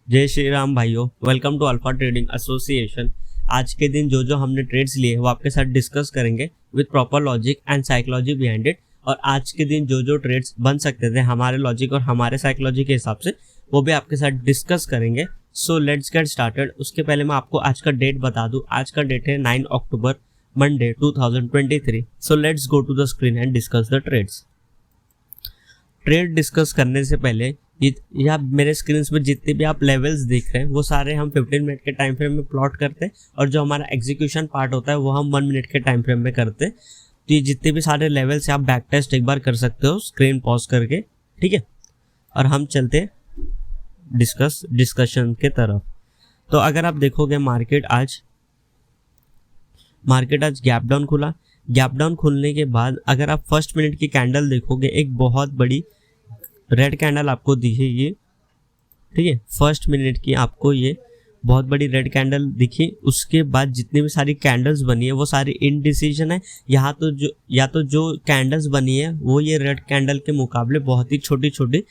जय श्री राम भाइयों, welcome to Alpha Trading Association. आज के दिन जो हमने ट्रेड्स लिए वो आपके साथ डिस्कस करेंगे with proper logic and psychology behind it. और आज के दिन जो ट्रेड्स बन सकते थे हमारे लॉजिक और हमारे साइकोलॉजी के हिसाब से वो भी आपके साथ डिस्कस करेंगे। So let's get started. उसके पहले मैं आपको आज का डेट बता दूं। आज का डेट है 9 अक्टूबर Monday 2023। So let's go to the screen and discuss the trades. Trade discuss करने से पहले या मेरे स्क्रीन पे जितने भी आप लेवल्स देख रहे हैं वो सारे हम 15 मिनट के टाइम फ्रेम में प्लॉट करते हैं, और जो हमारा एग्जीक्यूशन पार्ट होता है वो हम 1 मिनट के टाइम फ्रेम में करते हैं। तो ये जितने भी सारे लेवल्स आप बैक टेस्ट एक बार कर सकते हो स्क्रीन पॉज करके, ठीक है। और हम चलते डिस्कशन के तरफ। तो अगर आप देखोगे मार्केट आज गैप डाउन खुला। गैप डाउन खुलने के बाद अगर आप फर्स्ट मिनट की कैंडल देखोगे, एक बहुत बड़ी रेड कैंडल आपको दिखेगी, ठीक है। फर्स्ट मिनट की आपको ये बहुत बड़ी रेड कैंडल दिखी। उसके बाद जितनी भी सारी कैंडल्स बनी है वो सारी इनडिसीजन है। या तो जो कैंडल्स बनी है वो ये रेड कैंडल के मुकाबले बहुत ही छोटी छोटी,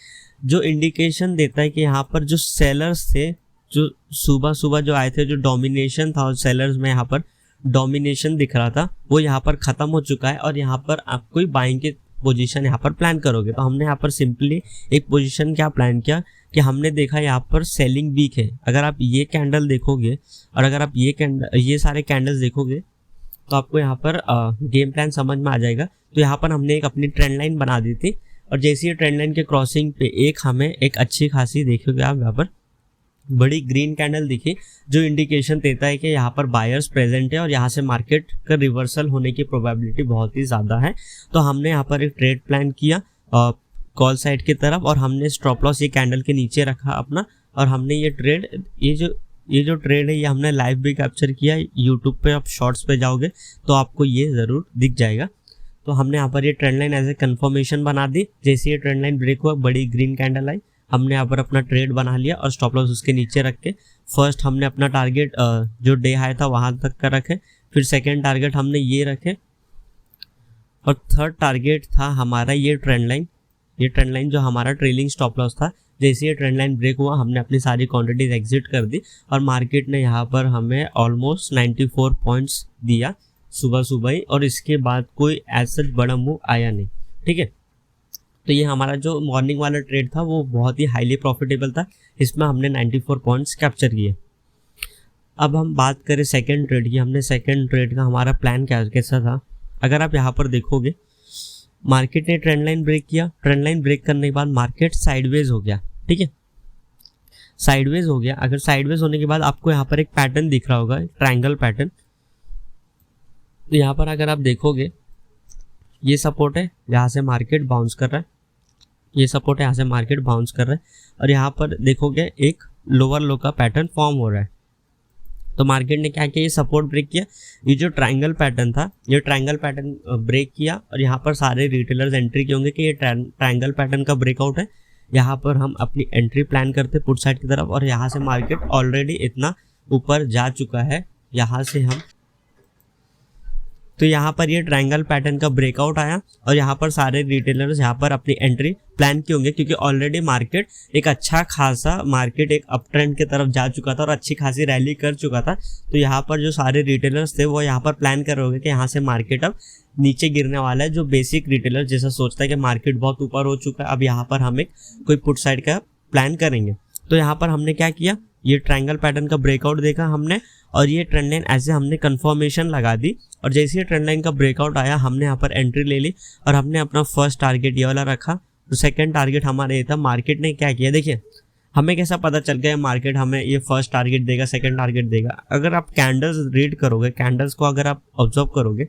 जो इंडिकेशन देता है कि यहाँ पर जो सेलर्स थे, जो सुबह जो आए थे, जो डोमिनेशन था सेलर्स में, यहाँ पर डोमिनेशन दिख रहा था, वो यहाँ पर खत्म हो चुका है। और यहाँ पर आप कोई बाइंग की पोजीशन यहाँ पर प्लान करोगे। तो हमने यहाँ पर सिंपली एक पोजीशन क्या प्लान किया कि हमने देखा यहाँ पर सेलिंग वीक है। अगर आप ये कैंडल देखोगे और अगर आप ये सारे कैंडल्स देखोगे तो आपको यहाँ पर गेम प्लान समझ में आ जाएगा। तो यहाँ पर हमने एक अपनी ट्रेंड लाइन बना दी थी, और जैसे ही ट्रेंड लाइन के क्रॉसिंग पे हमें एक अच्छी खासी, देखोगे आप यहाँ पर बड़ी ग्रीन कैंडल दिखी, जो इंडिकेशन देता है कि यहाँ पर बायर्स प्रेजेंट है और यहाँ से मार्केट का रिवर्सल होने की प्रोबेबिलिटी बहुत ही ज़्यादा है। तो हमने यहाँ पर एक ट्रेड प्लान किया कॉल साइड की तरफ, और हमने स्टॉप लॉस ये कैंडल के नीचे रखा अपना। और हमने ये ट्रेड, ये जो ट्रेड है ये हमने लाइव भी कैप्चर किया। यूट्यूब पे आप शॉर्ट्स पे जाओगे तो आपको ये ज़रूर दिख जाएगा। तो हमने यहाँ पर ये trend line as a confirmation बना दी। जैसे ये ट्रेंड लाइन ब्रेक हुआ, बड़ी ग्रीन कैंडल आई, हमने यहाँ पर अपना ट्रेड बना लिया और स्टॉप लॉस उसके नीचे रख के फर्स्ट हमने अपना टारगेट जो डे हाई था वहाँ तक का रखे। फिर सेकंड टारगेट हमने ये रखे, और थर्ड टारगेट था हमारा ये ट्रेंड लाइन जो हमारा ट्रेलिंग स्टॉप लॉस था। जैसे ये ट्रेंड लाइन ब्रेक हुआ हमने अपनी सारी क्वांटिटीज एग्जिट कर दी, और मार्केट ने यहाँ पर हमें ऑलमोस्ट 94 पॉइंट्स दिया सुबह ही, और इसके बाद कोई ऐसा बड़ा मूव आया नहीं, ठीक है। तो ये हमारा जो मॉर्निंग वाला ट्रेड था वो बहुत ही हाईली प्रॉफिटेबल था। इसमें हमने 94 पॉइंट्स कैप्चर किए। अब हम बात करें सेकंड ट्रेड की। हमने सेकंड ट्रेड का हमारा प्लान कैसा था। अगर आप यहाँ पर देखोगे, मार्केट ने ट्रेंड लाइन ब्रेक किया। ट्रेंड लाइन ब्रेक करने के बाद मार्केट साइडवेज हो गया, ठीक है, साइडवेज हो गया। अगर साइडवेज होने के बाद आपको यहाँ पर एक पैटर्न दिख रहा होगा, ट्रायंगल पैटर्न। तो यहाँ पर अगर आप देखोगे, ये सपोर्ट है, यहाँ से मार्केट बाउंस कर रहा है, ये सपोर्ट है, यहाँ से मार्केट बाउंस कर रहा है, और यहाँ पर देखोगे एक लोअर लो का पैटर्न फॉर्म हो रहा है। तो मार्केट ने क्या किया, ये सपोर्ट ब्रेक किया। ये जो ट्रायंगल पैटर्न था, ये ट्रायंगल पैटर्न ब्रेक किया, और यहाँ पर सारे रिटेलर्स एंट्री किए होंगे कि ये ट्रायंगल पैटर्न का ब्रेकआउट है। यहाँ पर हम अपनी एंट्री प्लान करते पुट साइड की तरफ, और यहाँ से मार्केट ऑलरेडी इतना ऊपर जा चुका है यहाँ से हम। तो यहाँ पर ये ट्रायंगल पैटर्न का ब्रेकआउट आया, और यहाँ पर सारे रिटेलर्स यहाँ पर अपनी एंट्री प्लान की होंगे, क्योंकि ऑलरेडी मार्केट एक अच्छा खासा एक अप ट्रेंड की तरफ जा चुका था और अच्छी खासी रैली कर चुका था। तो यहाँ पर जो सारे रिटेलर्स थे वो यहाँ पर प्लान कर रहे होंगे कि यहाँ से मार्केट अब नीचे गिरने वाला है। जो बेसिक रिटेलर जैसा सोचता है कि मार्केट बहुत ऊपर हो चुका है, अब यहाँ पर हम एक कोई पुट साइड का प्लान करेंगे। तो यहाँ पर हमने क्या किया, ये ट्रायंगल पैटर्न का ब्रेकआउट देखा हमने, और ये ट्रेंड लाइन ऐसे हमने कंफर्मेशन लगा दी। और जैसे ये ट्रेंड लाइन का ब्रेकआउट आया हमने यहाँ पर एंट्री ले ली, और हमने अपना फर्स्ट टारगेट ये वाला रखा। तो सेकंड टारगेट हमारा ये था। मार्केट ने क्या किया, देखिए हमें कैसा पता चल गया मार्केट हमें ये फर्स्ट टारगेट देगा, सेकंड टारगेट देगा। अगर आप कैंडल्स रीड करोगे, कैंडल्स को अगर आप ऑब्जर्व करोगे,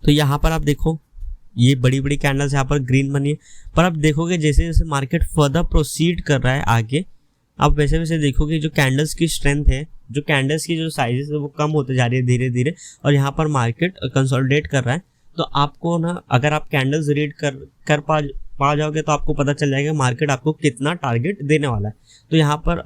तो यहाँ पर आप देखो ये बड़ी बड़ी कैंडल्स यहाँ पर ग्रीन बनी है। पर आप देखोगे जैसे जैसे मार्केट फर्दर प्रोसीड कर रहा है आगे, आप वैसे वैसे देखोगे जो कैंडल्स की स्ट्रेंथ है, जो कैंडल्स की जो साइजेस है वो कम होते जा रही है धीरे धीरे, और यहाँ पर मार्केट कंसोलिडेट कर रहा है। तो आपको ना, अगर आप कैंडल्स रीड कर पा जाओगे तो आपको पता चल जाएगा मार्केट आपको कितना टारगेट देने वाला है। तो यहाँ पर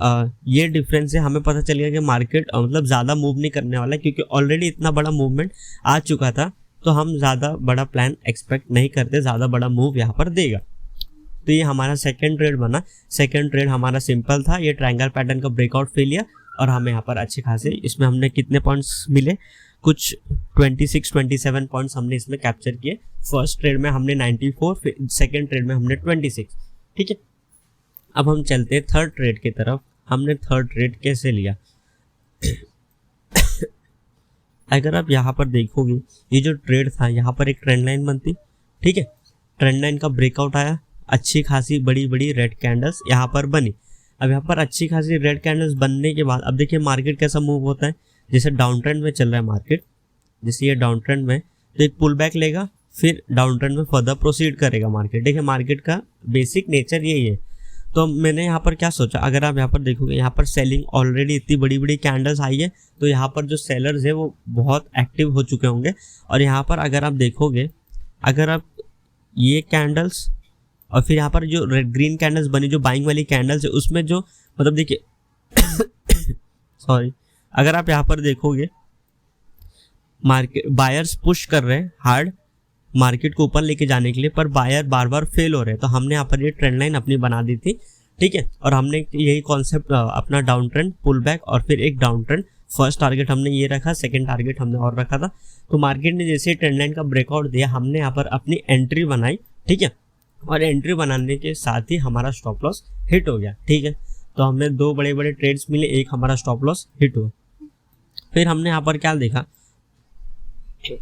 ये डिफरेंस है, हमें पता चल गया कि मार्केट मतलब ज़्यादा मूव नहीं करने वाला है, क्योंकि ऑलरेडी इतना बड़ा मूवमेंट आ चुका था। तो हम ज़्यादा बड़ा प्लान एक्सपेक्ट नहीं करते, ज़्यादा बड़ा मूव यहाँ पर देगा। तो ये हमारा सेकंड ट्रेड बना। सेकंड ट्रेड हमारा सिंपल था, ये ट्रायंगल पैटर्न का ब्रेकआउट फेलियर, और हमें यहाँ पर अच्छे खासे इसमें हमने कितने पॉइंट्स मिले, कुछ 26-27 पॉइंट्स हमने इसमें कैप्चर किए। फर्स्ट ट्रेड में हमने 94, सेकेंड ट्रेड में हमने 26। ठीक है, अब हम चलते हैं थर्ड ट्रेड की तरफ। हमने थर्ड ट्रेड कैसे लिया अगर आप यहाँ पर देखोगे, ये जो ट्रेड था यहाँ पर एक ट्रेंड लाइन बनती, ठीक है, ट्रेंड लाइन का ब्रेकआउट आया, अच्छी खासी बड़ी बड़ी रेड कैंडल्स यहाँ पर बनी। अब यहाँ पर अच्छी खासी रेड कैंडल्स बनने के बाद अब देखिए मार्केट कैसा मूव होता है। जैसे डाउन ट्रेंड में चल रहा है मार्केट, जैसे ये डाउन ट्रेंड में, तो एक पुल बैक लेगा, फिर डाउन ट्रेंड में फर्दर प्रोसीड करेगा मार्केट। देखिए मार्केट का बेसिक नेचर यही है। तो मैंने यहाँ पर क्या सोचा, अगर आप यहाँ पर देखोगे, यहाँ पर सेलिंग ऑलरेडी इतनी बड़ी बड़ी कैंडल्स आई है, तो यहाँ पर जो सेलर्स है वो बहुत एक्टिव हो चुके होंगे। और यहाँ पर अगर आप देखोगे, अगर आप ये कैंडल्स और फिर यहाँ पर जो रेड ग्रीन कैंडल्स बनी, जो बाइंग वाली कैंडल्स है, उसमें जो मतलब देखिए सॉरी, अगर आप यहाँ पर देखोगे मार्केट बायर्स पुश कर रहे हैं हार्ड मार्केट को ऊपर लेके जाने के लिए, पर बायर बार बार फेल हो रहे हैं। तो हमने यहाँ पर ये ट्रेंड लाइन अपनी बना दी थी, ठीक है, और हमने यही कॉन्सेप्ट अपना डाउन ट्रेंड, पुल बैक और फिर एक डाउन ट्रेंड, फर्स्ट टारगेट हमने ये रखा, सेकंड टारगेट हमने और रखा था। तो मार्केट ने जैसे ट्रेंड लाइन का ब्रेकआउट दिया, हमने यहाँ पर अपनी एंट्री बनाई, ठीक है, और एंट्री बनाने के साथ ही हमारा स्टॉप लॉस हिट हो गया। ठीक है, तो हमें दो बड़े बड़े ट्रेड्स मिले, एक हमारा स्टॉप लॉस हिट हुआ। फिर हमने यहाँ पर क्या देखा,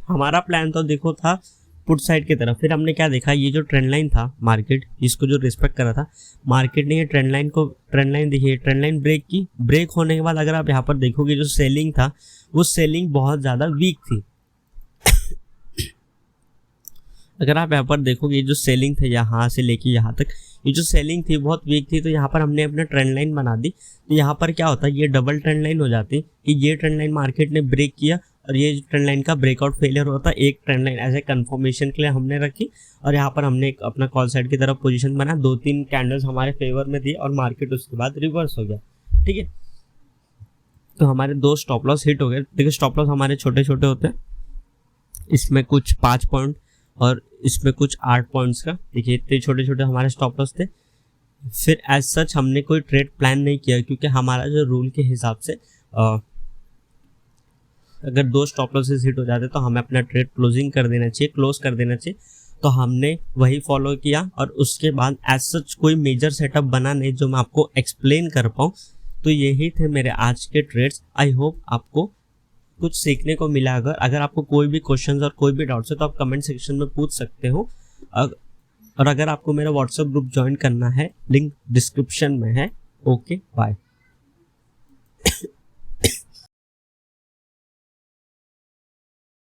हमारा प्लान तो देखो था पुट साइड की तरफ। फिर हमने क्या देखा, ये जो ट्रेंड लाइन था मार्केट, इसको जो रिस्पेक्ट कर रहा था मार्केट ने, ये ट्रेंड लाइन देखिए, ट्रेंड लाइन ब्रेक की। ब्रेक होने के बाद अगर आप यहाँ पर देखोगे, जो सेलिंग था वो सेलिंग बहुत ज़्यादा वीक थी। अगर आप यहाँ पर देखोगे, ये जो सेलिंग थे यहाँ से लेके यहाँ तक, ये जो सेलिंग थी बहुत वीक थी। तो यहाँ पर हमने अपना ट्रेंड लाइन बना दी। तो यहाँ पर क्या होता है, ये डबल ट्रेंड लाइन हो जाती कि ये ट्रेंड लाइन मार्केट ने ब्रेक किया और ये ट्रेंड लाइन का ब्रेकआउट फेलियर होता। एक ट्रेंड लाइन ऐसे कंफर्मेशन के लिए हमने रखी, और यहाँ पर हमने एक अपना कॉल साइड की तरफ पोजीशन बना, 2-3 कैंडल्स हमारे फेवर में दी और मार्केट उसके बाद रिवर्स हो गया। ठीक है, तो हमारे 2 स्टॉप लॉस हिट हो गए। देखिए स्टॉप लॉस हमारे छोटे छोटे होते हैं, इसमें कुछ 5 पॉइंट और इसमें कुछ 8 पॉइंट्स का। देखिए इतने छोटे छोटे हमारे स्टॉप लॉस थे। फिर एज सच हमने कोई ट्रेड प्लान नहीं किया, क्योंकि हमारा जो रूल के हिसाब से अगर 2 स्टॉप लॉसेस हिट हो जाते तो हमें अपना ट्रेड क्लोज कर देना चाहिए। तो हमने वही फॉलो किया, और उसके बाद एज सच कोई मेजर सेटअप बना नहीं जो मैं आपको एक्सप्लेन कर पाऊँ। तो यही थे मेरे आज के ट्रेड्स। आई होप आपको कुछ सीखने को मिला। अगर आपको कोई भी क्वेश्चंस और कोई भी डाउट्स है तो आप कमेंट सेक्शन में पूछ सकते हो। और अगर आपको मेरा व्हाट्सएप ग्रुप ज्वाइन करना है, लिंक डिस्क्रिप्शन में है। Okay, bye.